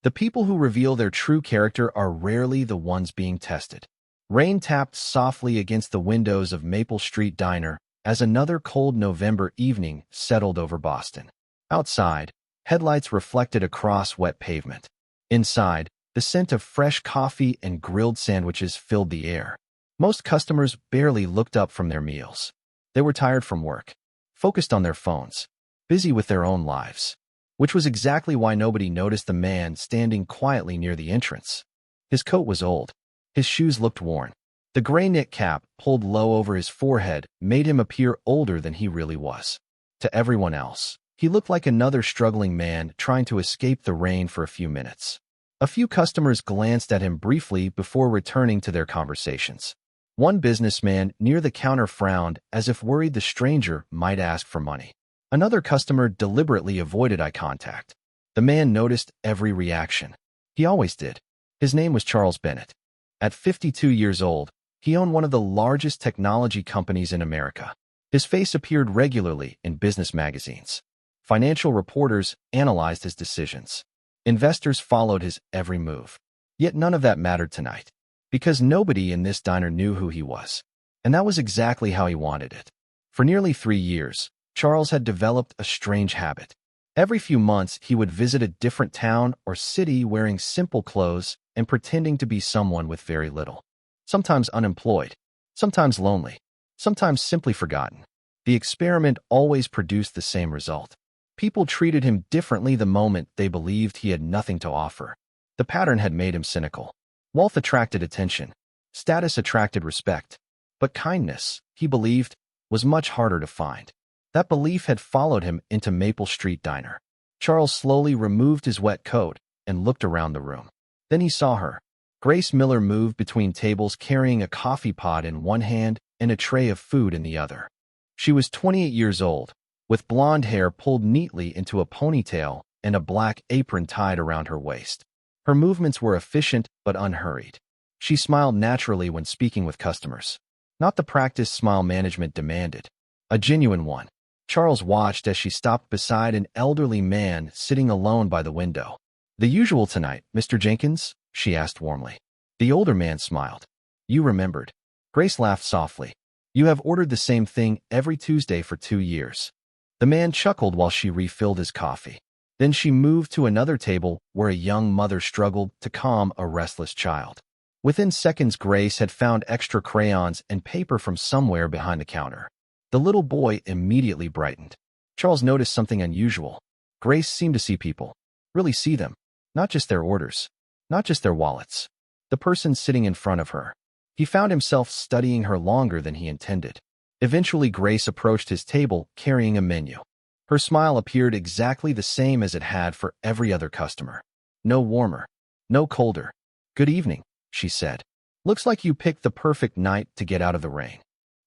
The people who reveal their true character are rarely the ones being tested. Rain tapped softly against the windows of Maple Street Diner as another cold November evening settled over Boston. Outside, headlights reflected across wet pavement. Inside, the scent of fresh coffee and grilled sandwiches filled the air. Most customers barely looked up from their meals. They were tired from work, focused on their phones, busy with their own lives, which was exactly why nobody noticed the man standing quietly near the entrance. His coat was old. His shoes looked worn. The gray knit cap, pulled low over his forehead, made him appear older than he really was. To everyone else, he looked like another struggling man trying to escape the rain for a few minutes. A few customers glanced at him briefly before returning to their conversations. One businessman near the counter frowned as if worried the stranger might ask for money. Another customer deliberately avoided eye contact. The man noticed every reaction. He always did. His name was Charles Bennett. At 52 years old, he owned one of the largest technology companies in America. His face appeared regularly in business magazines. Financial reporters analyzed his decisions. Investors followed his every move. Yet none of that mattered tonight, because nobody in this diner knew who he was. And that was exactly how he wanted it. For nearly 3 years, Charles had developed a strange habit. Every few months, he would visit a different town or city wearing simple clothes and pretending to be someone with very little. Sometimes unemployed, sometimes lonely, sometimes simply forgotten. The experiment always produced the same result. People treated him differently the moment they believed he had nothing to offer. The pattern had made him cynical. Wealth attracted attention. Status attracted respect. But kindness, he believed, was much harder to find. That belief had followed him into Maple Street Diner. Charles slowly removed his wet coat and looked around the room. Then he saw her. Grace Miller moved between tables carrying a coffee pot in one hand and a tray of food in the other. She was 28 years old, with blonde hair pulled neatly into a ponytail and a black apron tied around her waist. Her movements were efficient but unhurried. She smiled naturally when speaking with customers. Not the practiced smile management demanded. A genuine one. Charles watched as she stopped beside an elderly man sitting alone by the window. "The usual tonight, Mr. Jenkins?" she asked warmly. The older man smiled. "You remembered." Grace laughed softly. "You have ordered the same thing every Tuesday for 2 years." The man chuckled while she refilled his coffee. Then she moved to another table where a young mother struggled to calm a restless child. Within seconds, Grace had found extra crayons and paper from somewhere behind the counter. The little boy immediately brightened. Charles noticed something unusual. Grace seemed to see people. Really see them. Not just their orders. Not just their wallets. The person sitting in front of her. He found himself studying her longer than he intended. Eventually, Grace approached his table carrying a menu. Her smile appeared exactly the same as it had for every other customer. No warmer. No colder. "Good evening," she said. "Looks like you picked the perfect night to get out of the rain."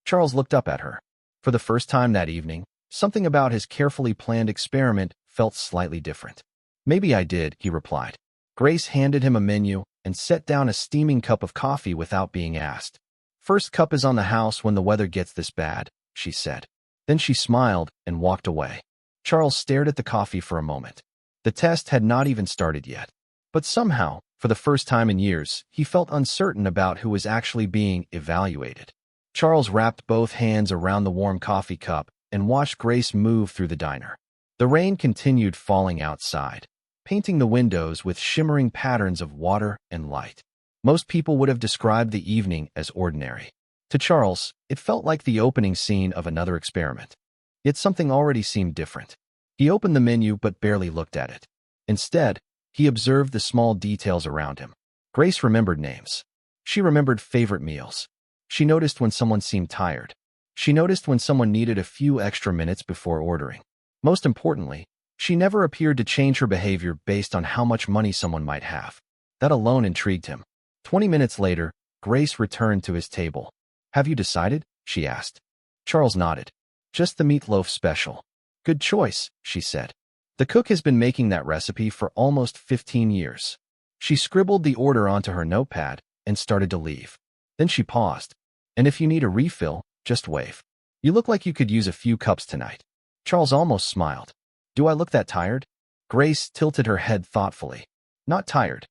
Charles looked up at her. For the first time that evening, something about his carefully planned experiment felt slightly different. "Maybe I did," he replied. Grace handed him a menu and set down a steaming cup of coffee without being asked. "First cup is on the house when the weather gets this bad," she said. Then she smiled and walked away. Charles stared at the coffee for a moment. The test had not even started yet. But somehow, for the first time in years, he felt uncertain about who was actually being evaluated. Charles wrapped both hands around the warm coffee cup and watched Grace move through the diner. The rain continued falling outside, painting the windows with shimmering patterns of water and light. Most people would have described the evening as ordinary. To Charles, it felt like the opening scene of another experiment. Yet something already seemed different. He opened the menu but barely looked at it. Instead, he observed the small details around him. Grace remembered names. She remembered favorite meals. She noticed when someone seemed tired. She noticed when someone needed a few extra minutes before ordering. Most importantly, she never appeared to change her behavior based on how much money someone might have. That alone intrigued him. 20 minutes later, Grace returned to his table. "Have you decided?" she asked. Charles nodded. "Just the meatloaf special." "Good choice," she said. "The cook has been making that recipe for almost 15 years. She scribbled the order onto her notepad and started to leave. Then she paused. "And if you need a refill, just wave. You look like you could use a few cups tonight." Charles almost smiled. "Do I look that tired?" Grace tilted her head thoughtfully. Not tired.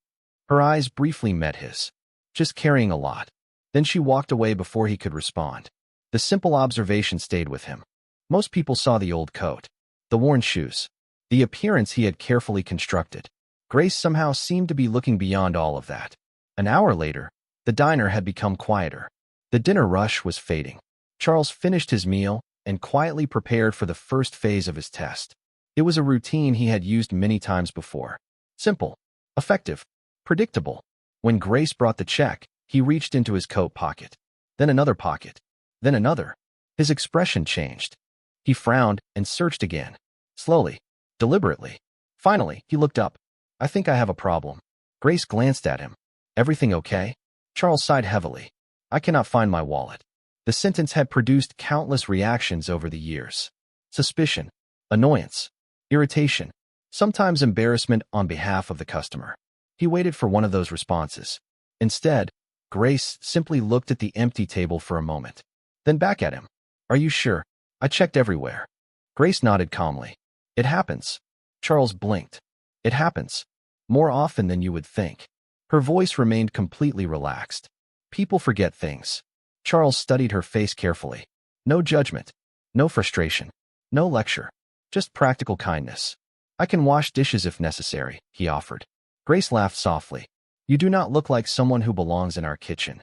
Her eyes briefly met his. Just carrying a lot. Then she walked away before he could respond. The simple observation stayed with him. Most people saw the old coat, the worn shoes, the appearance he had carefully constructed. Grace somehow seemed to be looking beyond all of that. An hour later, the diner had become quieter. The dinner rush was fading. Charles finished his meal and quietly prepared for the first phase of his test. It was a routine he had used many times before. Simple, effective, predictable. When Grace brought the check, he reached into his coat pocket. Then another pocket. Then another. His expression changed. He frowned and searched again. Slowly, deliberately. Finally, he looked up. I think I have a problem. Grace glanced at him. Everything okay? Charles sighed heavily. I cannot find my wallet. The sentence had produced countless reactions over the years. Suspicion, annoyance, irritation, sometimes embarrassment on behalf of the customer. He waited for one of those responses. Instead, Grace simply looked at the empty table for a moment. Then back at him. Are you sure? I checked everywhere. Grace nodded calmly. It happens. Charles blinked. It happens. More often than you would think. Her voice remained completely relaxed. People forget things. Charles studied her face carefully. No judgment. No frustration. No lecture. Just practical kindness. I can wash dishes if necessary, he offered. Grace laughed softly. You do not look like someone who belongs in our kitchen.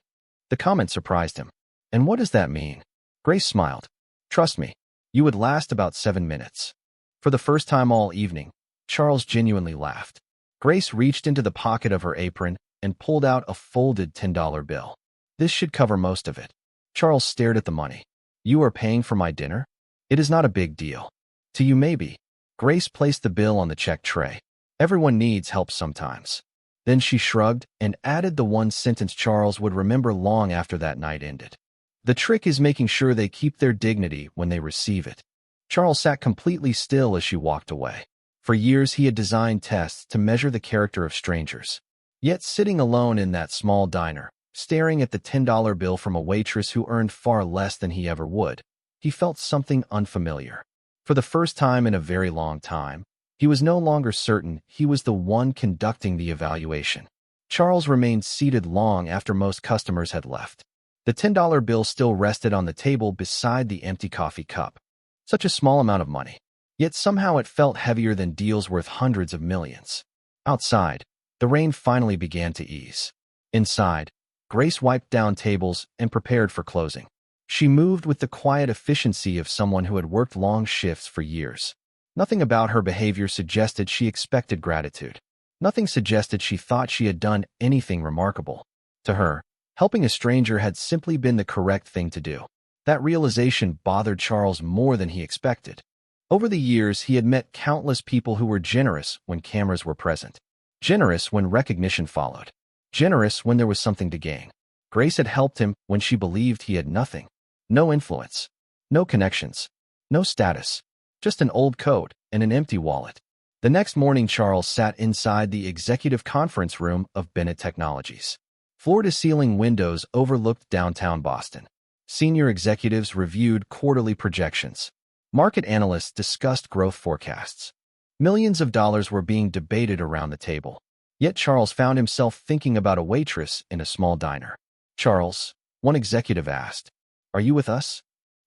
The comment surprised him. And what does that mean? Grace smiled. Trust me, you would last about 7 minutes. For the first time all evening, Charles genuinely laughed. Grace reached into the pocket of her apron and pulled out a folded $10 bill. This should cover most of it. Charles stared at the money. You are paying for my dinner? It is not a big deal. To you maybe. Grace placed the bill on the check tray. Everyone needs help sometimes. Then she shrugged and added the one sentence Charles would remember long after that night ended. The trick is making sure they keep their dignity when they receive it. Charles sat completely still as she walked away. For years he had designed tests to measure the character of strangers. Yet sitting alone in that small diner, staring at the $10 bill from a waitress who earned far less than he ever would, he felt something unfamiliar. For the first time in a very long time, he was no longer certain he was the one conducting the evaluation. Charles remained seated long after most customers had left. The $10 bill still rested on the table beside the empty coffee cup. Such a small amount of money. Yet somehow it felt heavier than deals worth hundreds of millions. Outside, the rain finally began to ease. Inside, Grace wiped down tables and prepared for closing. She moved with the quiet efficiency of someone who had worked long shifts for years. Nothing about her behavior suggested she expected gratitude. Nothing suggested she thought she had done anything remarkable. To her, helping a stranger had simply been the correct thing to do. That realization bothered Charles more than he expected. Over the years, he had met countless people who were generous when cameras were present. Generous when recognition followed. Generous when there was something to gain. Grace had helped him when she believed he had nothing. No influence. No connections. No status. Just an old coat and an empty wallet. The next morning, Charles sat inside the executive conference room of Bennett Technologies. Floor-to-ceiling windows overlooked downtown Boston. Senior executives reviewed quarterly projections. Market analysts discussed growth forecasts. Millions of dollars were being debated around the table. Yet Charles found himself thinking about a waitress in a small diner. Charles, one executive asked, "Are you with us?"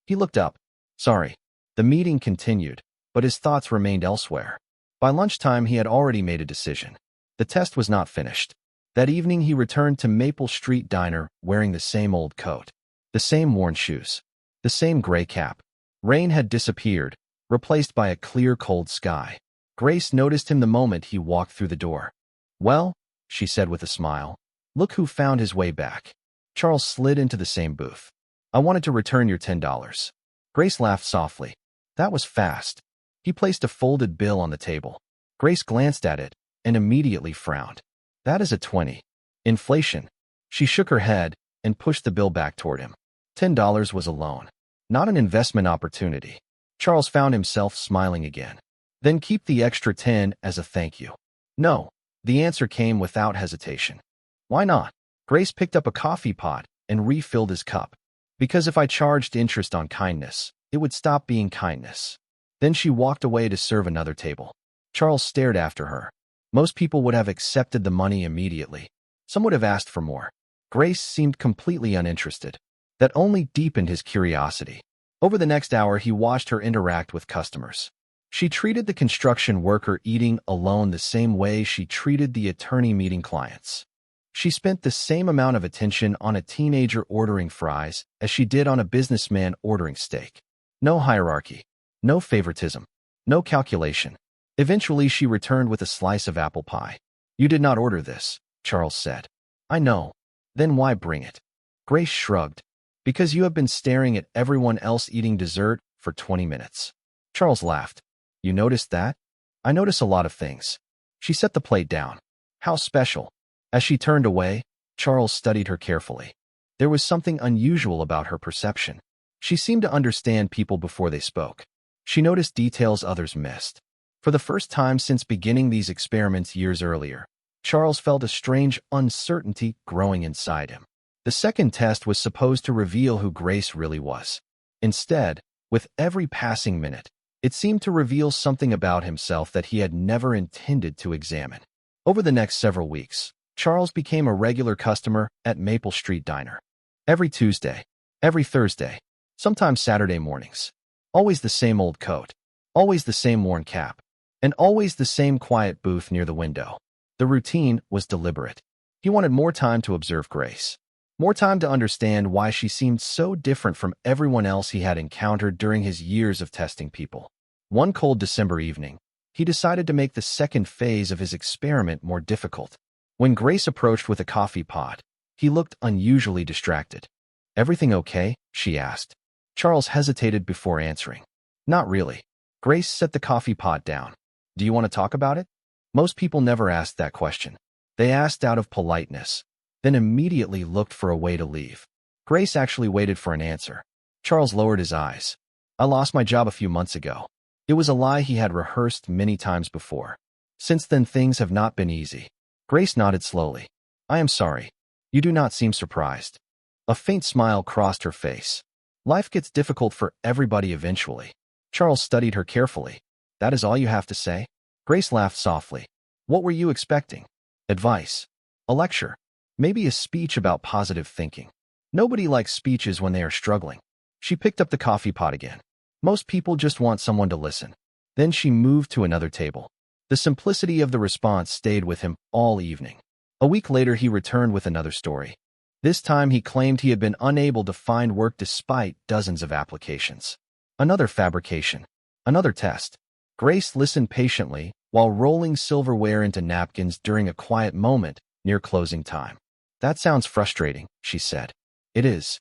He looked up. Sorry. The meeting continued, but his thoughts remained elsewhere. By lunchtime, he had already made a decision. The test was not finished. That evening, he returned to Maple Street Diner wearing the same old coat, the same worn shoes, the same gray cap. Rain had disappeared, replaced by a clear, cold sky. Grace noticed him the moment he walked through the door. Well, she said with a smile, look who found his way back. Charles slid into the same booth. I wanted to return your $10. Grace laughed softly. That was fast. He placed a folded bill on the table. Grace glanced at it and immediately frowned. That is a 20. Inflation. She shook her head and pushed the bill back toward him. $10 was a loan, not an investment opportunity. Charles found himself smiling again. Then keep the extra 10 as a thank you. No, the answer came without hesitation. Why not? Grace picked up a coffee pot and refilled his cup. Because if I charged interest on kindness, it would stop being kindness. Then she walked away to serve another table. Charles stared after her. Most people would have accepted the money immediately. Some would have asked for more. Grace seemed completely uninterested. That only deepened his curiosity. Over the next hour, he watched her interact with customers. She treated the construction worker eating alone the same way she treated the attorney meeting clients. She spent the same amount of attention on a teenager ordering fries as she did on a businessman ordering steak. No hierarchy, no favoritism, no calculation. Eventually, she returned with a slice of apple pie. "You did not order this," Charles said. "I know. Then why bring it?" Grace shrugged. "Because you have been staring at everyone else eating dessert for 20 minutes. Charles laughed. "You noticed that?" "I notice a lot of things." She set the plate down. "How special?" As she turned away, Charles studied her carefully. There was something unusual about her perception. She seemed to understand people before they spoke. She noticed details others missed. For the first time since beginning these experiments years earlier, Charles felt a strange uncertainty growing inside him. The second test was supposed to reveal who Grace really was. Instead, with every passing minute, it seemed to reveal something about himself that he had never intended to examine. Over the next several weeks, Charles became a regular customer at Maple Street Diner. Every Tuesday, every Thursday, sometimes Saturday mornings. Always the same old coat, always the same worn cap, and always the same quiet booth near the window. The routine was deliberate. He wanted more time to observe Grace, more time to understand why she seemed so different from everyone else he had encountered during his years of testing people. One cold December evening, he decided to make the second phase of his experiment more difficult. When Grace approached with a coffee pot, he looked unusually distracted. "Everything okay?" she asked. Charles hesitated before answering. "Not really." Grace set the coffee pot down. "Do you want to talk about it?" Most people never asked that question. They asked out of politeness, then immediately looked for a way to leave. Grace actually waited for an answer. Charles lowered his eyes. "I lost my job a few months ago." It was a lie he had rehearsed many times before. Since then, things have not been easy. Grace nodded slowly. "I am sorry. You do not seem surprised." A faint smile crossed her face. "Life gets difficult for everybody eventually." Charles studied her carefully. "That is all you have to say?" Grace laughed softly. "What were you expecting? Advice? A lecture? Maybe a speech about positive thinking?" Nobody likes speeches when they are struggling. She picked up the coffee pot again. Most people just want someone to listen. Then she moved to another table. The simplicity of the response stayed with him all evening. A week later, he returned with another story. This time, he claimed he had been unable to find work despite dozens of applications. Another fabrication. Another test. Grace listened patiently while rolling silverware into napkins during a quiet moment near closing time. "That sounds frustrating," she said. "It is."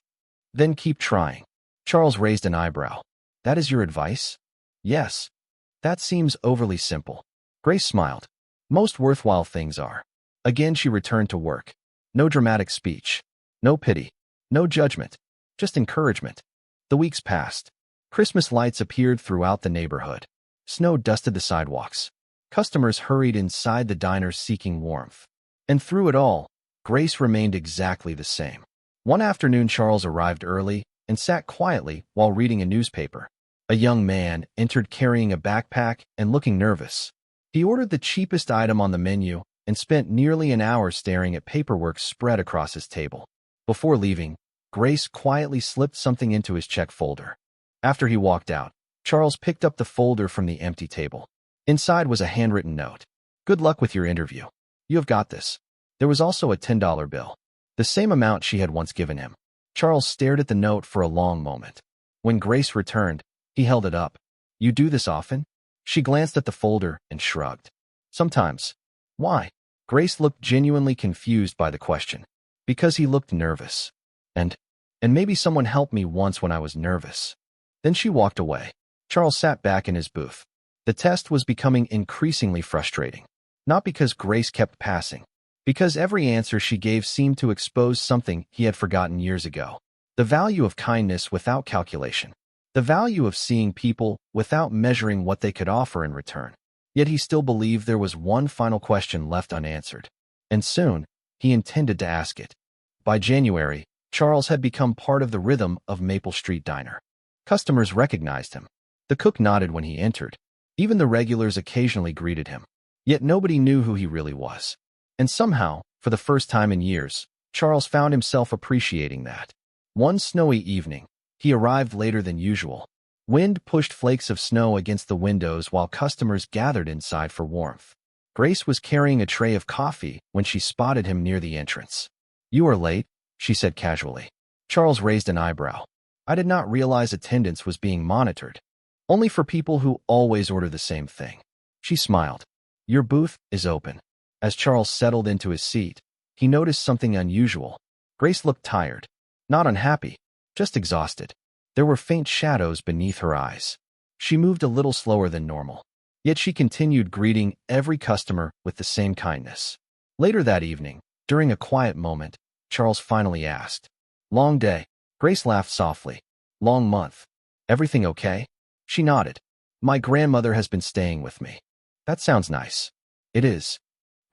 "Then keep trying." Charles raised an eyebrow. "That is your advice?" "Yes." "That seems overly simple." Grace smiled. "Most worthwhile things are." Again, she returned to work. No dramatic speech. No pity. No judgment. Just encouragement. The weeks passed. Christmas lights appeared throughout the neighborhood. Snow dusted the sidewalks. Customers hurried inside the diner seeking warmth. And through it all, Grace remained exactly the same. One afternoon, Charles arrived early and sat quietly while reading a newspaper. A young man entered carrying a backpack and looking nervous. He ordered the cheapest item on the menu and spent nearly an hour staring at paperwork spread across his table. Before leaving, Grace quietly slipped something into his check folder. After he walked out, Charles picked up the folder from the empty table. Inside was a handwritten note. "Good luck with your interview. You have got this." There was also a $10 bill, the same amount she had once given him. Charles stared at the note for a long moment. When Grace returned, he held it up. "You do this often?" She glanced at the folder and shrugged. "Sometimes." "Why?" Grace looked genuinely confused by the question. "Because he looked nervous. And maybe someone helped me once when I was nervous." Then she walked away. Charles sat back in his booth. The test was becoming increasingly frustrating. Not because Grace kept passing, because every answer she gave seemed to expose something he had forgotten years ago. The value of kindness without calculation. The value of seeing people without measuring what they could offer in return. Yet he still believed there was one final question left unanswered. And soon, he intended to ask it. By January, Charles had become part of the rhythm of Maple Street Diner. Customers recognized him. The cook nodded when he entered. Even the regulars occasionally greeted him. Yet nobody knew who he really was. And somehow, for the first time in years, Charles found himself appreciating that. One snowy evening, he arrived later than usual. Wind pushed flakes of snow against the windows while customers gathered inside for warmth. Grace was carrying a tray of coffee when she spotted him near the entrance. "You are late," she said casually. Charles raised an eyebrow. "I did not realize attendance was being monitored. Only for people who always order the same thing." She smiled. "Your booth is open." As Charles settled into his seat, he noticed something unusual. Grace looked tired. Not unhappy, just exhausted. There were faint shadows beneath her eyes. She moved a little slower than normal. Yet she continued greeting every customer with the same kindness. Later that evening, during a quiet moment, Charles finally asked, "Long day?" Grace laughed softly. "Long month. Everything okay?" She nodded. "My grandmother has been staying with me." "That sounds nice." "It is."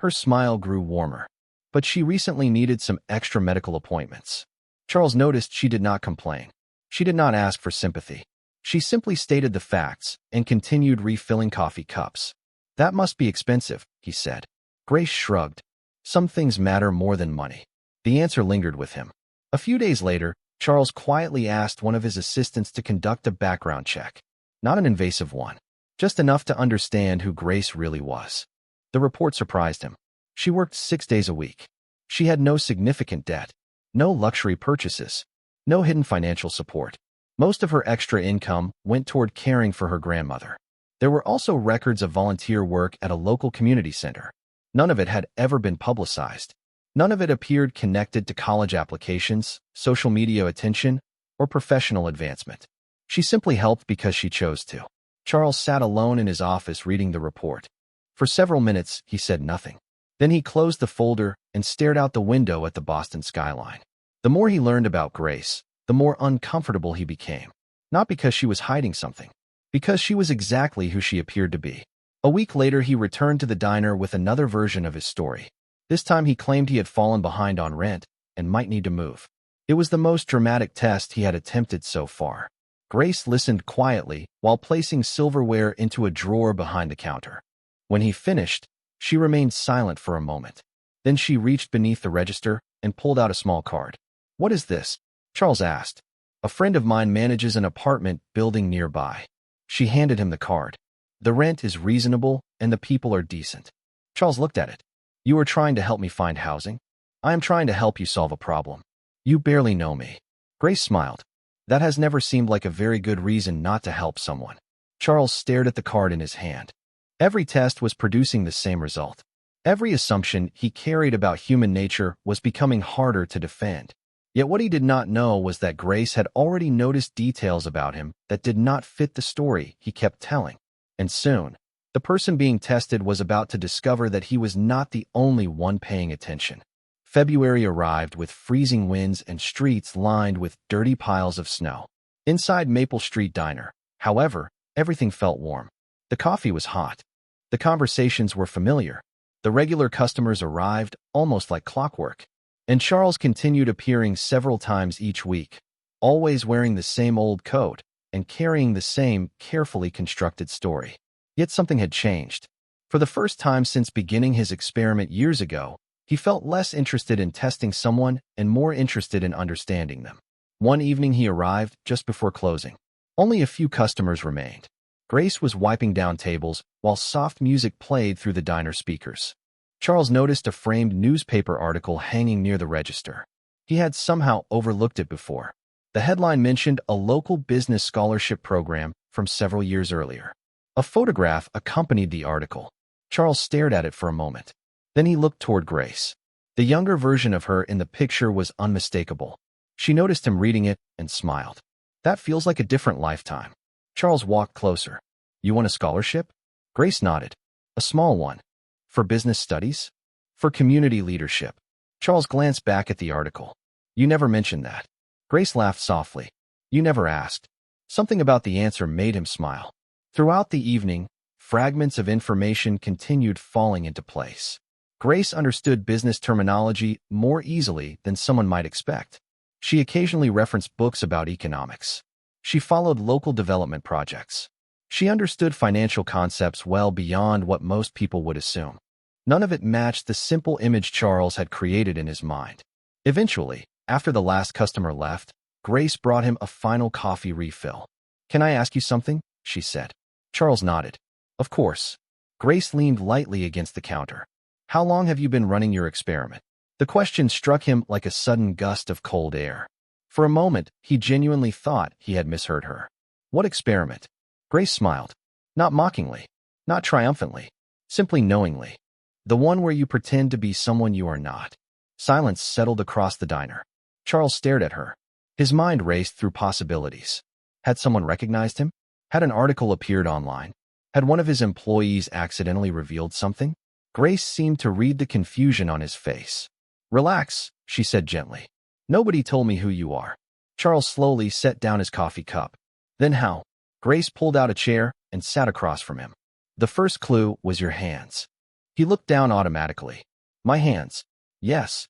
Her smile grew warmer. "But she recently needed some extra medical appointments." Charles noticed she did not complain. She did not ask for sympathy. She simply stated the facts and continued refilling coffee cups. "That must be expensive," he said. Grace shrugged. "Some things matter more than money." The answer lingered with him. A few days later, Charles quietly asked one of his assistants to conduct a background check. Not an invasive one, just enough to understand who Grace really was. The report surprised him. She worked 6 days a week. She had no significant debt, no luxury purchases, no hidden financial support. Most of her extra income went toward caring for her grandmother. There were also records of volunteer work at a local community center. None of it had ever been publicized. None of it appeared connected to college applications, social media attention, or professional advancement. She simply helped because she chose to. Charles sat alone in his office reading the report. For several minutes, he said nothing. Then he closed the folder and stared out the window at the Boston skyline. The more he learned about Grace, the more uncomfortable he became. Not because she was hiding something, because she was exactly who she appeared to be. A week later, he returned to the diner with another version of his story. This time he claimed he had fallen behind on rent and might need to move. It was the most dramatic test he had attempted so far. Grace listened quietly while placing silverware into a drawer behind the counter. When he finished, she remained silent for a moment. Then she reached beneath the register and pulled out a small card. "What is this?" Charles asked. "A friend of mine manages an apartment building nearby." She handed him the card. "The rent is reasonable and the people are decent." Charles looked at it. "You are trying to help me find housing? I am trying to help you solve a problem. You barely know me." Grace smiled. "That has never seemed like a very good reason not to help someone." Charles stared at the card in his hand. Every test was producing the same result. Every assumption he carried about human nature was becoming harder to defend. Yet what he did not know was that Grace had already noticed details about him that did not fit the story he kept telling. And soon, the person being tested was about to discover that he was not the only one paying attention. February arrived with freezing winds and streets lined with dirty piles of snow. Inside Maple Street Diner, however, everything felt warm. The coffee was hot. The conversations were familiar. The regular customers arrived, almost like clockwork. And Charles continued appearing several times each week, always wearing the same old coat and carrying the same carefully constructed story. Yet something had changed. For the first time since beginning his experiment years ago, he felt less interested in testing someone and more interested in understanding them. One evening he arrived just before closing. Only a few customers remained. Grace was wiping down tables while soft music played through the diner speakers. Charles noticed a framed newspaper article hanging near the register. He had somehow overlooked it before. The headline mentioned a local business scholarship program from several years earlier. A photograph accompanied the article. Charles stared at it for a moment. Then he looked toward Grace. The younger version of her in the picture was unmistakable. She noticed him reading it and smiled. "That feels like a different lifetime." Charles walked closer. "You want a scholarship?" Grace nodded. "A small one. For business studies? For community leadership?" Charles glanced back at the article. "You never mentioned that." Grace laughed softly. "You never asked." Something about the answer made him smile. Throughout the evening, fragments of information continued falling into place. Grace understood business terminology more easily than someone might expect. She occasionally referenced books about economics. She followed local development projects. She understood financial concepts well beyond what most people would assume. None of it matched the simple image Charles had created in his mind. Eventually, after the last customer left, Grace brought him a final coffee refill. "Can I ask you something?" she said. Charles nodded. "Of course." Grace leaned lightly against the counter. "How long have you been running your experiment?" The question struck him like a sudden gust of cold air. For a moment, he genuinely thought he had misheard her. "What experiment?" Grace smiled. Not mockingly, not triumphantly, simply knowingly. "The one where you pretend to be someone you are not." Silence settled across the diner. Charles stared at her. His mind raced through possibilities. Had someone recognized him? Had an article appeared online? Had one of his employees accidentally revealed something? Grace seemed to read the confusion on his face. "Relax," she said gently. "Nobody told me who you are." Charles slowly set down his coffee cup. "Then how?" Grace pulled out a chair and sat across from him. "The first clue was your hands." He looked down automatically. "My hands?" "Yes."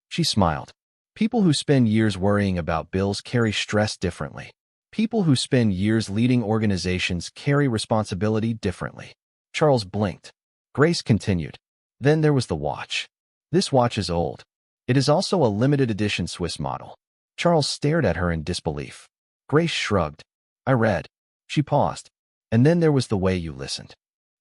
She smiled. People who spend years worrying about bills carry stress differently. People who spend years leading organizations carry responsibility differently. Charles blinked. Grace continued. "Then there was the watch. This watch is old. It is also a limited edition Swiss model." Charles stared at her in disbelief. Grace shrugged. "I read." She paused. "And then there was the way you listened."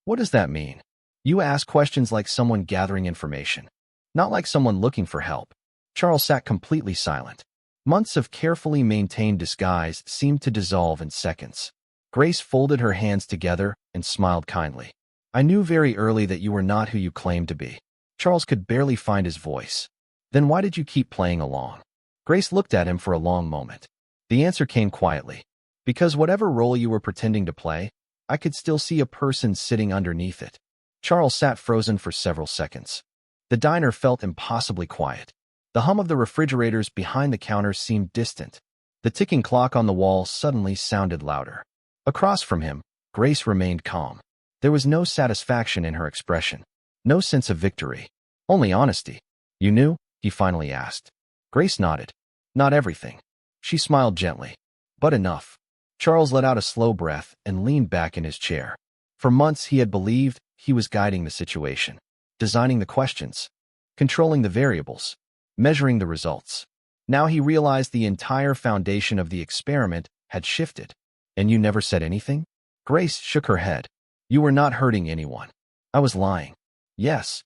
"What does that mean?" "You ask questions like someone gathering information, not like someone looking for help." Charles sat completely silent. Months of carefully maintained disguise seemed to dissolve in seconds. Grace folded her hands together and smiled kindly. "I knew very early that you were not who you claimed to be." Charles could barely find his voice. "Then why did you keep playing along?" Grace looked at him for a long moment. The answer came quietly. "Because whatever role you were pretending to play, I could still see a person sitting underneath it." Charles sat frozen for several seconds. The diner felt impossibly quiet. The hum of the refrigerators behind the counter seemed distant. The ticking clock on the wall suddenly sounded louder. Across from him, Grace remained calm. There was no satisfaction in her expression, no sense of victory, only honesty. "You knew?" he finally asked. Grace nodded. "Not everything." She smiled gently. "But enough." Charles let out a slow breath and leaned back in his chair. For months he had believed he was guiding the situation, designing the questions, controlling the variables, measuring the results. Now he realized the entire foundation of the experiment had shifted. "And you never said anything?" Grace shook her head. "You were not hurting anyone." "I was lying." "Yes."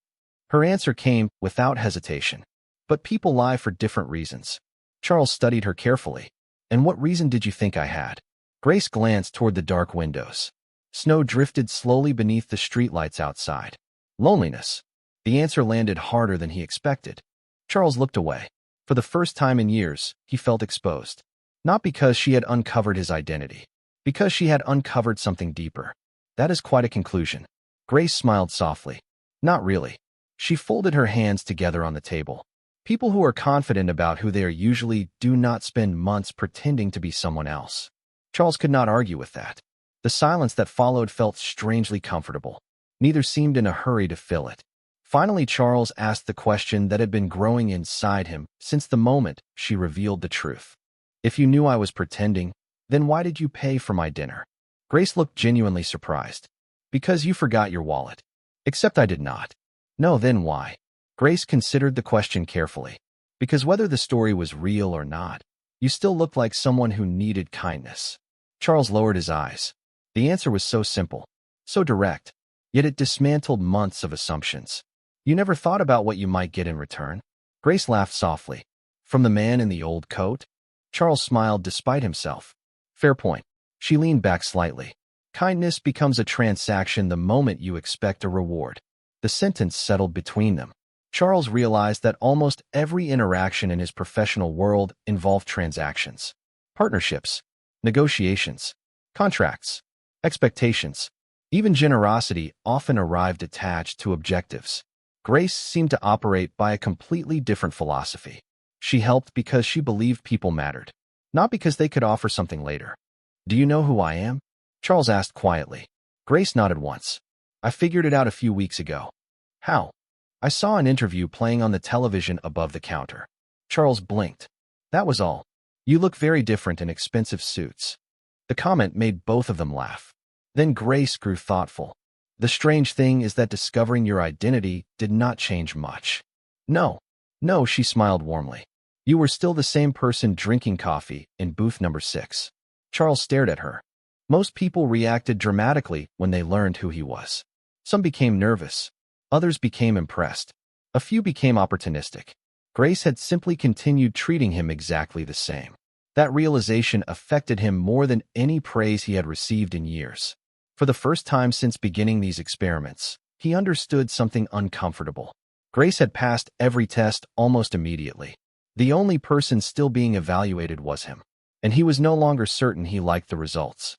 Her answer came without hesitation. "But people lie for different reasons." Charles studied her carefully. "And what reason did you think I had?" Grace glanced toward the dark windows. Snow drifted slowly beneath the streetlights outside. "Loneliness." The answer landed harder than he expected. Charles looked away. For the first time in years, he felt exposed. Not because she had uncovered his identity, because she had uncovered something deeper. "That is quite a conclusion." Grace smiled softly. "Not really." She folded her hands together on the table. "People who are confident about who they are usually do not spend months pretending to be someone else." Charles could not argue with that. The silence that followed felt strangely comfortable. Neither seemed in a hurry to fill it. Finally, Charles asked the question that had been growing inside him since the moment she revealed the truth. "If you knew I was pretending, then why did you pay for my dinner?" Grace looked genuinely surprised. "Because you forgot your wallet." "Except I did not." "No, then why?" Grace considered the question carefully. "Because whether the story was real or not, you still looked like someone who needed kindness." Charles lowered his eyes. The answer was so simple, so direct, yet it dismantled months of assumptions. "You never thought about what you might get in return?" Grace laughed softly. "From the man in the old coat?" Charles smiled despite himself. "Fair point." She leaned back slightly. "Kindness becomes a transaction the moment you expect a reward." The sentence settled between them. Charles realized that almost every interaction in his professional world involved transactions. Partnerships, negotiations, contracts, expectations. Even generosity often arrived attached to objectives. Grace seemed to operate by a completely different philosophy. She helped because she believed people mattered, not because they could offer something later. "Do you know who I am?" Charles asked quietly. Grace nodded once. "I figured it out a few weeks ago." "How?" "I saw an interview playing on the television above the counter." Charles blinked. "That was all. You look very different in expensive suits." The comment made both of them laugh. Then Grace grew thoughtful. The strange thing is that discovering your identity did not change much. No, no, she smiled warmly. You were still the same person drinking coffee in booth number 6. Charles stared at her. Most people reacted dramatically when they learned who he was. Some became nervous. Others became impressed. A few became opportunistic. Grace had simply continued treating him exactly the same. That realization affected him more than any praise he had received in years. For the first time since beginning these experiments, he understood something uncomfortable. Grace had passed every test almost immediately. The only person still being evaluated was him, and he was no longer certain he liked the results.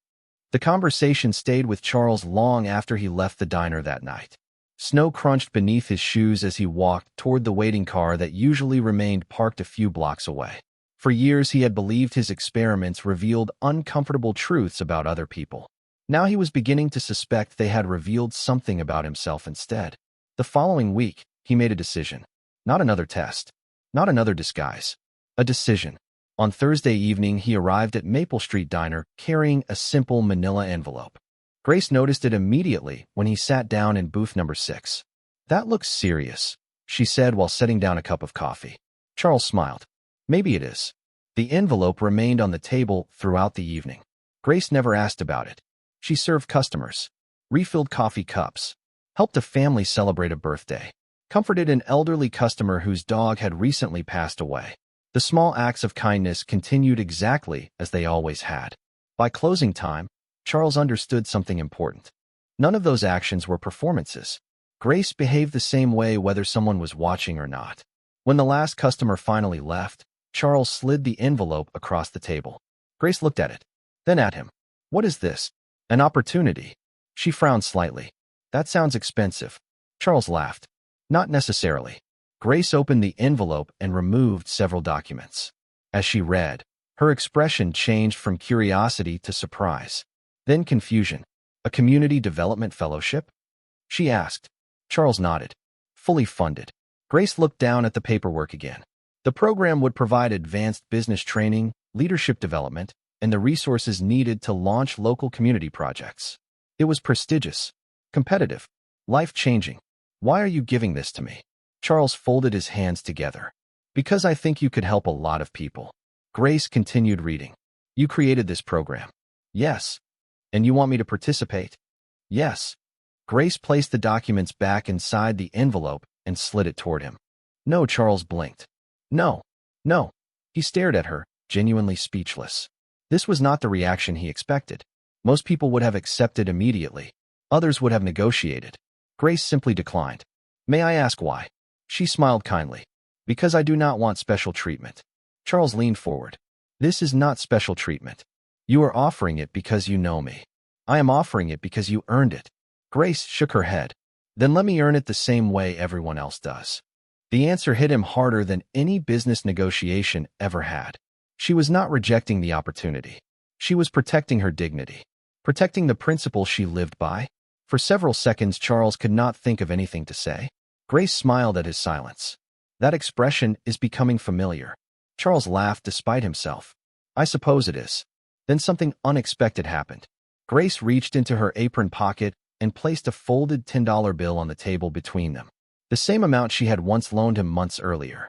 The conversation stayed with Charles long after he left the diner that night. Snow crunched beneath his shoes as he walked toward the waiting car that usually remained parked a few blocks away. For years he had believed his experiments revealed uncomfortable truths about other people. Now he was beginning to suspect they had revealed something about himself instead. The following week, he made a decision. Not another test. Not another disguise. A decision. On Thursday evening, he arrived at Maple Street Diner carrying a simple manila envelope. Grace noticed it immediately when he sat down in booth number 6. That looks serious, she said while setting down a cup of coffee. Charles smiled. Maybe it is. The envelope remained on the table throughout the evening. Grace never asked about it. She served customers, refilled coffee cups, helped a family celebrate a birthday, comforted an elderly customer whose dog had recently passed away. The small acts of kindness continued exactly as they always had. By closing time, Charles understood something important. None of those actions were performances. Grace behaved the same way whether someone was watching or not. When the last customer finally left, Charles slid the envelope across the table. Grace looked at it, then at him. What is this? An opportunity. She frowned slightly. That sounds expensive. Charles laughed. Not necessarily. Grace opened the envelope and removed several documents. As she read, her expression changed from curiosity to surprise, then confusion. A community development fellowship? She asked. Charles nodded. Fully funded. Grace looked down at the paperwork again. The program would provide advanced business training, leadership development, and the resources needed to launch local community projects. It was prestigious, competitive, life-changing. Why are you giving this to me? Charles folded his hands together. Because I think you could help a lot of people. Grace continued reading. You created this program. Yes. And you want me to participate? Yes. Grace placed the documents back inside the envelope and slid it toward him. No, Charles blinked. No. No. He stared at her, genuinely speechless. This was not the reaction he expected. Most people would have accepted immediately. Others would have negotiated. Grace simply declined. May I ask why? She smiled kindly. Because I do not want special treatment. Charles leaned forward. This is not special treatment. You are offering it because you know me. I am offering it because you earned it. Grace shook her head. Then let me earn it the same way everyone else does. The answer hit him harder than any business negotiation ever had. She was not rejecting the opportunity. She was protecting her dignity. Protecting the principle she lived by. For several seconds, Charles could not think of anything to say. Grace smiled at his silence. That expression is becoming familiar. Charles laughed despite himself. I suppose it is. Then something unexpected happened. Grace reached into her apron pocket and placed a folded $10 bill on the table between them. The same amount she had once loaned him months earlier.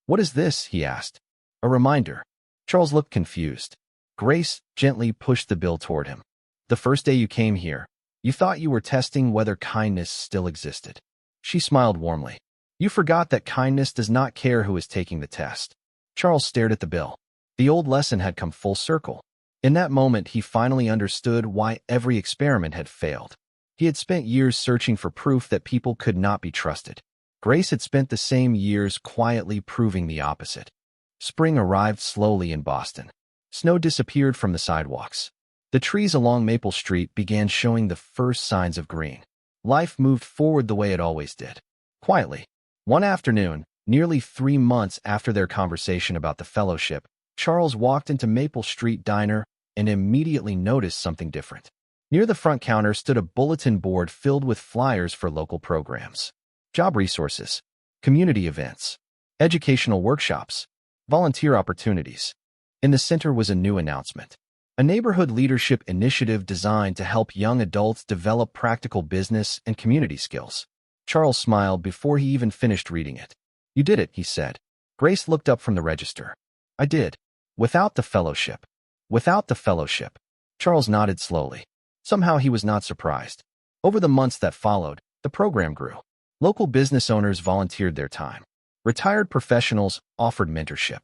What is this? He asked. A reminder. Charles looked confused. Grace gently pushed the bill toward him. The first day you came here, you thought you were testing whether kindness still existed. She smiled warmly. You forgot that kindness does not care who is taking the test. Charles stared at the bill. The old lesson had come full circle. In that moment, he finally understood why every experiment had failed. He had spent years searching for proof that people could not be trusted. Grace had spent the same years quietly proving the opposite. Spring arrived slowly in Boston. Snow disappeared from the sidewalks. The trees along Maple Street began showing the first signs of green. Life moved forward the way it always did. Quietly. One afternoon, nearly 3 months after their conversation about the fellowship, Charles walked into Maple Street Diner and immediately noticed something different. Near the front counter stood a bulletin board filled with flyers for local programs, job resources, community events, educational workshops, volunteer opportunities. In the center was a new announcement. a neighborhood leadership initiative designed to help young adults develop practical business and community skills. Charles smiled before he even finished reading it. You did it, he said. Grace looked up from the register. I did. Without the fellowship. Without the fellowship. Charles nodded slowly. Somehow he was not surprised. Over the months that followed, the program grew. Local business owners volunteered their time. Retired professionals offered mentorship.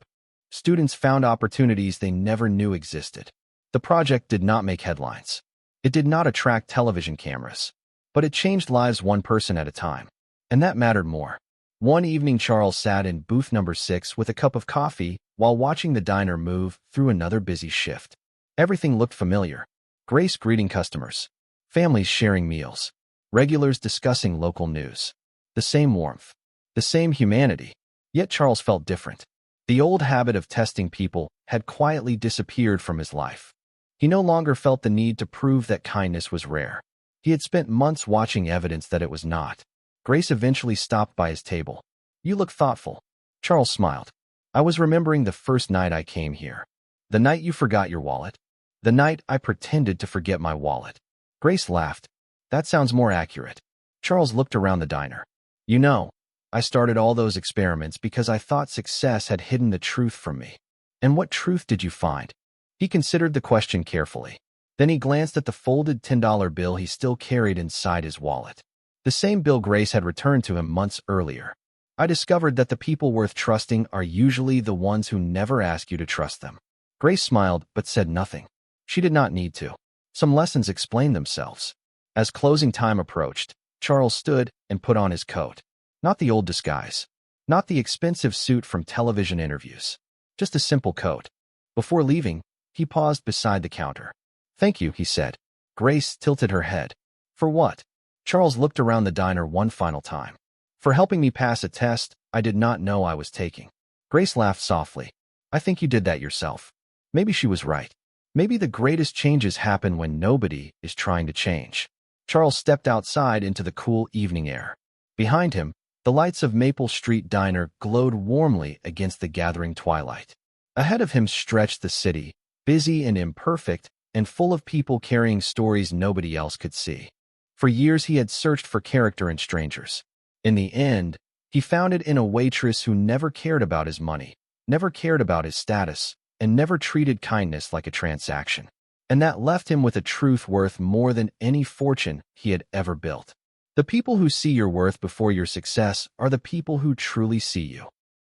Students found opportunities they never knew existed. The project did not make headlines. It did not attract television cameras. But it changed lives one person at a time. And that mattered more. One evening, Charles sat in booth number 6 with a cup of coffee while watching the diner move through another busy shift. Everything looked familiar. Grace greeting customers. Families sharing meals. Regulars discussing local news. The same warmth. The same humanity. Yet Charles felt different. The old habit of testing people had quietly disappeared from his life. He no longer felt the need to prove that kindness was rare. He had spent months watching evidence that it was not. Grace eventually stopped by his table. You look thoughtful. Charles smiled. I was remembering the first night I came here. The night you forgot your wallet. The night I pretended to forget my wallet. Grace laughed. That sounds more accurate. Charles looked around the diner. You know, I started all those experiments because I thought success had hidden the truth from me. And what truth did you find? He considered the question carefully. Then he glanced at the folded $10 bill he still carried inside his wallet. The same bill Grace had returned to him months earlier. I discovered that the people worth trusting are usually the ones who never ask you to trust them. Grace smiled but said nothing. She did not need to. Some lessons explained themselves. As closing time approached, Charles stood and put on his coat. Not the old disguise. Not the expensive suit from television interviews. Just a simple coat. Before leaving, he paused beside the counter. Thank you, he said. Grace tilted her head. For what? Charles looked around the diner one final time. For helping me pass a test I did not know I was taking. Grace laughed softly. I think you did that yourself. Maybe she was right. Maybe the greatest changes happen when nobody is trying to change. Charles stepped outside into the cool evening air. Behind him, the lights of Maple Street Diner glowed warmly against the gathering twilight. Ahead of him stretched the city, busy and imperfect, and full of people carrying stories nobody else could see. For years he had searched for character in strangers. In the end, he found it in a waitress who never cared about his money, never cared about his status, and never treated kindness like a transaction. And that left him with a truth worth more than any fortune he had ever built. The people who see your worth before your success are the people who truly see you.